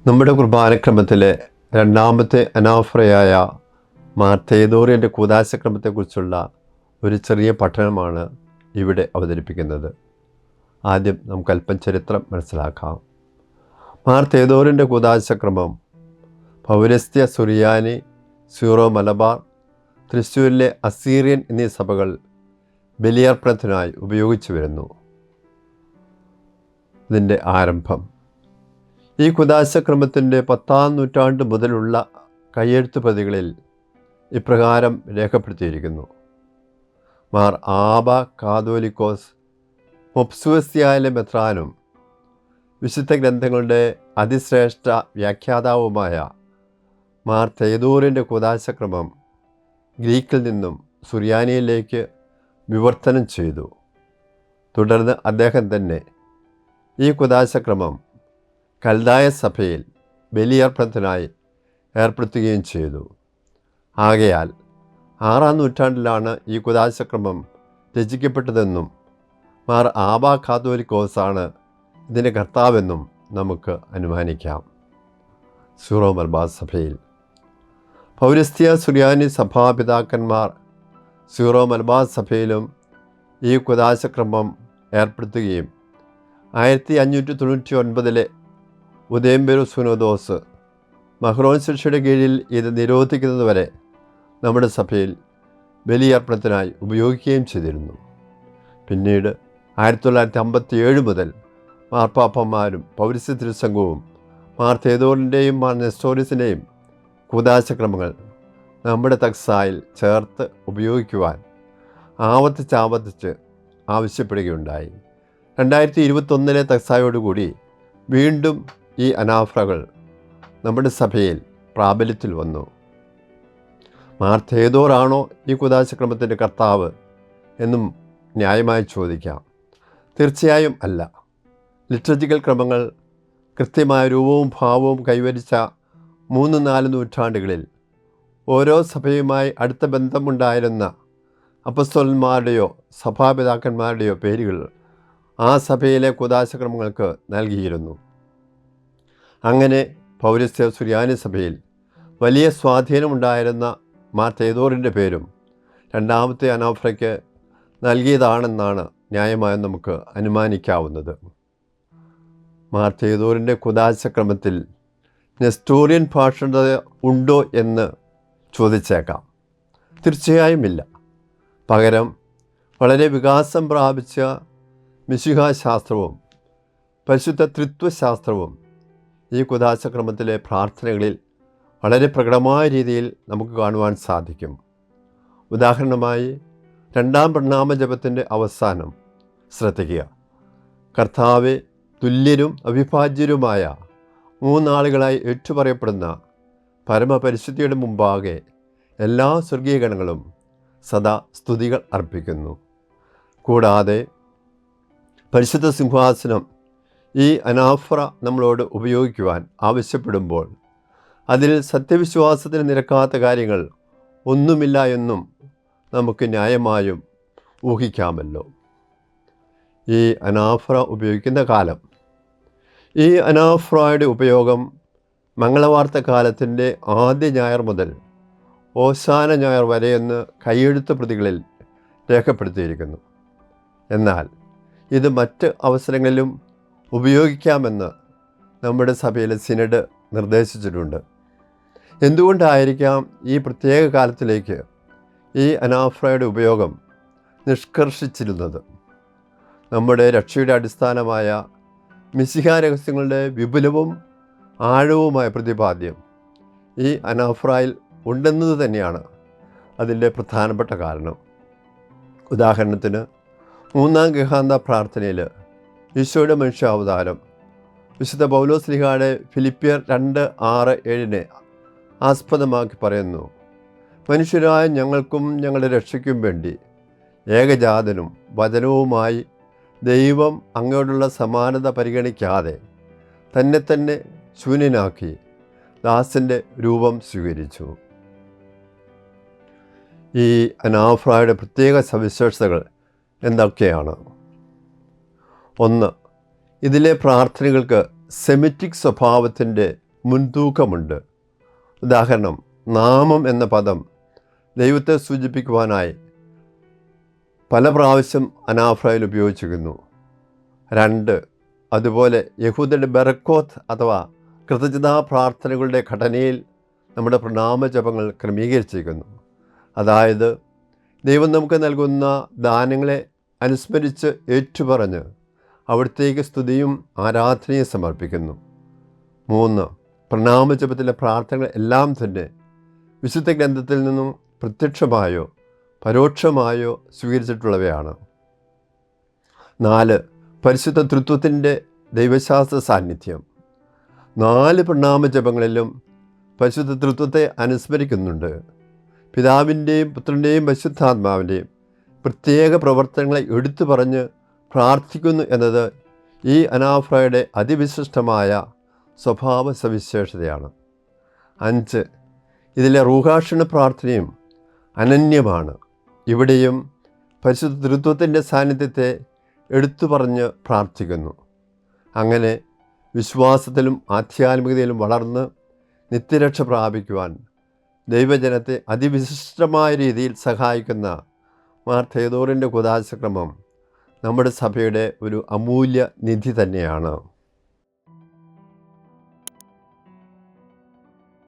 നമ്മുടെ കുർബാനക്രമത്തിലെ രണ്ടാമത്തെ അനാഫ്രയായ മാർ തെയോദോറിൻ്റെ കൂദാശക്രമത്തെക്കുറിച്ചുള്ള ഒരു ചെറിയ പഠനമാണ് ഇവിടെ അവതരിപ്പിക്കുന്നത്. ആദ്യം നമുക്ക് അല്പം ചരിത്രം മനസ്സിലാക്കാം. മാർ തെയോദോറിൻ്റെ കൂദാശക്രമം പൗരസ്ത്യ, സുറിയാനി, സീറോ മലബാർ, തൃശ്ശൂരിലെ അസീറിയൻ എന്നീ സഭകൾ ബലിയർപ്പണത്തിനായി ഉപയോഗിച്ചു വരുന്നു. ഇതിൻ്റെ ആരംഭം ഈ കൂദാശക്രമത്തിൻ്റെ 10-ാം നൂറ്റാണ്ട് മുതലുള്ള കയ്യെഴുത്ത് പ്രതികളിൽ ഇപ്രകാരം രേഖപ്പെടുത്തിയിരിക്കുന്നു. മാർ ആബ കാതോലിക്കോസ് മൊപ്സുവസ്യായിലെ മെത്രാനും വിശുദ്ധ ഗ്രന്ഥങ്ങളുടെ അതിശ്രേഷ്ഠ വ്യാഖ്യാതാവുമായ മാർ തെയോദോറിൻ്റെ കൂദാശക്രമം ഗ്രീക്കിൽ നിന്നും സുറിയാനിയിലേക്ക് വിവർത്തനം ചെയ്തു. തുടർന്ന് അദ്ദേഹം തന്നെ ഈ കൂദാശക്രമം കൽദായ സഭയിൽ ബലിയർപ്പണത്തിനായി ഏർപ്പെടുത്തുകയും ചെയ്തു. ആകയാൽ 6-ാം നൂറ്റാണ്ടിലാണ് ഈ കൂദാശക്രമം രചിക്കപ്പെട്ടതെന്നും മാർ ആബ കാതോലിക്കോസാണ് ഇതിൻ്റെ കർത്താവെന്നും നമുക്ക് അനുമാനിക്കാം. സീറോ മലബാർ സഭയിൽ പൗരസ്ത്യ സുറിയാനി സഭാപിതാക്കന്മാർ സീറോ മലബാർ സഭയിലും ഈ കൂദാശക്രമം ഏർപ്പെടുത്തുകയും 1599 ഉദയംപെരു സുനോദോസ് മഹ്റോൻ ശിക്ഷയുടെ കീഴിൽ ഇത് നിരോധിക്കുന്നതുവരെ നമ്മുടെ സഭയിൽ ബലിയർപ്പണത്തിനായി ഉപയോഗിക്കുകയും ചെയ്തിരുന്നു. പിന്നീട് 1957 മുതൽ മാർപ്പാപ്പന്മാരും പൗരസ്ത്യ തിരുസംഘവും മാർ തെയോദോറിൻ്റെയും മാർ നെസ്റ്റോറിസിൻ്റെയും കൂദാശക്രമങ്ങൾ നമ്മുടെ തക്സായിൽ ചേർത്ത് ഉപയോഗിക്കുവാൻ ആവർത്തിച്ച് ആവശ്യപ്പെടുകയുണ്ടായി. 2021 തക്സായോടുകൂടി വീണ്ടും ഈ അനാഫ്രകൾ നമ്മുടെ സഭയിൽ പ്രാബല്യത്തിൽ വന്നു. മാർ തെയോദോറാണോ ഈ കൂദാശക്രമത്തിൻ്റെ കർത്താവ് എന്നും ന്യായമായി ചോദിക്കാം. തീർച്ചയായും അല്ല. ലിറ്റർജിക്കൽ ക്രമങ്ങൾ കൃത്യമായ രൂപവും ഭാവവും കൈവരിച്ച 3-4 നൂറ്റാണ്ടുകളിൽ ഓരോ സഭയുമായി അടുത്ത ബന്ധമുണ്ടായിരുന്ന അപ്പസ്തോലന്മാരുടെയോ സഭാപിതാക്കന്മാരുടെയോ പേരുകൾ ആ സഭയിലെ കൂദാശക്രമങ്ങൾക്ക് നൽകിയിരുന്നു. അങ്ങനെ പൗരസ്ത്യ സുറിയാനി സഭയിൽ വലിയ സ്വാധീനമുണ്ടായിരുന്ന മാർ തെയോദോറിൻ്റെ പേരും രണ്ടാമത്തെ അനാഫ്രയ്ക്ക് നൽകിയതാണെന്നാണ് ന്യായമായി നമുക്ക് അനുമാനിക്കാവുന്നത്. മാർ തെയോദോറിൻ്റെ കൂദാശക്രമത്തിൽ നെസ്റ്റോറിയൻ ഭാഷണത ഉണ്ടോ എന്ന് ചോദിച്ചേക്കാം. തീർച്ചയായും ഇല്ല. പകരം വളരെ വികാസം പ്രാപിച്ച മിശിഹാശാസ്ത്രവും പരിശുദ്ധ ത്രിത്വശാസ്ത്രവും ഈ കൂദാശക്രമത്തിലെ പ്രാർത്ഥനകളിൽ വളരെ പ്രകടമായ രീതിയിൽ നമുക്ക് കാണുവാൻ സാധിക്കും. ഉദാഹരണമായി 2-ാം പ്രണാമജപത്തിൻ്റെ അവസാനം ശ്രദ്ധിക്കുക. കർത്താവെ, തുല്യരും അവിഭാജ്യരുമായ 3 ആളുകളായി ഏറ്റുപറയപ്പെടുന്ന പരമപരിശുദ്ധിയുടെ മുമ്പാകെ എല്ലാ സ്വർഗീയ ഗണങ്ങളും സദാ സ്തുതികൾ അർപ്പിക്കുന്നു. കൂടാതെ പരിശുദ്ധ സിംഹാസനം ഈ അനാഫ്ര നമ്മളോട് ഉപയോഗിക്കുവാൻ ആവശ്യപ്പെടുമ്പോൾ അതിൽ സത്യവിശ്വാസത്തിന് നിരക്കാത്ത കാര്യങ്ങൾ ഒന്നുമില്ല എന്നും നമുക്ക് ന്യായമായും ഊഹിക്കാമല്ലോ. ഈ അനാഫ്ര ഉപയോഗിക്കുന്ന കാലം, ഈ അനാഫ്രയുടെ ഉപയോഗം മംഗളവാർത്ത കാലത്തിൻ്റെ ആദ്യ ഞായർ മുതൽ ഓശാന ഞായർ വരെയെന്ന് കൈയെഴുത്ത് പ്രതികളിൽ രേഖപ്പെടുത്തിയിരിക്കുന്നു. എന്നാൽ ഇത് മറ്റ് അവസരങ്ങളിലും ഉപയോഗിക്കാമെന്ന് നമ്മുടെ സഭയിലെ സിനഡ് നിർദ്ദേശിച്ചിട്ടുണ്ട്. എന്തുകൊണ്ടായിരിക്കാം ഈ പ്രത്യേക കാലത്തിലേക്ക് ഈ അനാഫ്രയുടെ ഉപയോഗം നിഷ്കർഷിച്ചിരുന്നത്? നമ്മുടെ രക്ഷയുടെ അടിസ്ഥാനമായ മിശിഹാ രഹസ്യങ്ങളുടെ വിപുലവും ആഴവുമായ പ്രതിപാദ്യം ഈ അനാഫ്രയിൽ ഉണ്ടെന്നത് തന്നെയാണ് അതിൻ്റെ പ്രധാനപ്പെട്ട കാരണം. ഉദാഹരണത്തിന് 3-ാം ഗഹാന്ത പ്രാർത്ഥനയിൽ ഈശോയുടെ മനുഷ്യാവതാരം വിശുദ്ധ പൗലോസ്ലീഹായുടെ ഫിലിപ്പിയർ 2:6-7 ആസ്പദമാക്കി പറയുന്നു: മനുഷ്യരായ ഞങ്ങൾക്കും ഞങ്ങളുടെ രക്ഷയ്ക്കും വേണ്ടി ഏകജാതനും വചനവുമായി ദൈവം അങ്ങോട്ടുള്ള സമാനത പരിഗണിക്കാതെ തന്നെ ശൂന്യനാക്കി ദാസൻ്റെ രൂപം സ്വീകരിച്ചു. ഈ അനാഫ്രയുടെ പ്രത്യേക സവിശേഷതകൾ എന്തൊക്കെയാണ്? 1. ഇതിലെ പ്രാർത്ഥനകൾക്ക് സെമിറ്റിക് സ്വഭാവത്തിൻ്റെ മുൻതൂക്കമുണ്ട്. ഉദാഹരണം, നാമം എന്ന പദം ദൈവത്തെ സൂചിപ്പിക്കുവാനായി പല പ്രാവശ്യം അനാഫ്രയിൽ ഉപയോഗിച്ചിരിക്കുന്നു. 2, അതുപോലെ യഹൂദരുടെ ബെറക്കോത്ത് അഥവാ കൃതജ്ഞതാ പ്രാർത്ഥനകളുടെ ഘടനയിൽ നമ്മുടെ പ്രണാമജപങ്ങൾ ക്രമീകരിച്ചിരിക്കുന്നു. അതായത് ദൈവം നമുക്ക് നൽകുന്ന ദാനങ്ങളെ അനുസ്മരിച്ച് ഏറ്റുപറഞ്ഞ് അവിടുത്തേക്ക് സ്തുതിയും ആരാധനയും സമർപ്പിക്കുന്നു. 3, പ്രണാമജപത്തിലെ പ്രാർത്ഥനകൾ എല്ലാം തന്നെ വിശുദ്ധ ഗ്രന്ഥത്തിൽ നിന്നും പ്രത്യക്ഷമായോ പരോക്ഷമായോ സ്വീകരിച്ചിട്ടുള്ളവയാണ്. 4, പരിശുദ്ധ തൃത്വത്തിൻ്റെ ദൈവശാസ്ത്ര സാന്നിധ്യം. 4 പ്രണാമജപങ്ങളിലും പരിശുദ്ധ തൃത്വത്തെ അനുസ്മരിക്കുന്നുണ്ട്. പിതാവിൻ്റെയും പുത്രൻ്റെയും പരിശുദ്ധാത്മാവിൻ്റെയും പ്രത്യേക പ്രവർത്തനങ്ങളെ എടുത്തു പറഞ്ഞ് പ്രാർത്ഥിക്കുന്നു എന്നത് ഈ അനാഫ്രയുടെ അതിവിശിഷ്ടമായ സ്വഭാവ സവിശേഷതയാണ്. 5, ഇതിലെ റൂഹാക്ഷണ പ്രാർത്ഥനയും അനന്യമാണ്. ഇവിടെയും പരിശുദ്ധ തൃത്വത്തിൻ്റെ സാന്നിധ്യത്തെ എടുത്തു പറഞ്ഞ് പ്രാർത്ഥിക്കുന്നു. അങ്ങനെ വിശ്വാസത്തിലും ആധ്യാത്മികതയിലും വളർന്ന് നിത്യരക്ഷ പ്രാപിക്കുവാൻ ദൈവജനത്തെ അതിവിശിഷ്ടമായ രീതിയിൽ സഹായിക്കുന്ന മാർ തെയോദോറിൻ്റെ കൂദാശക്രമം നമ്മുടെ സഭയുടെ ഒരു അമൂല്യ നിധി തന്നെയാണ്.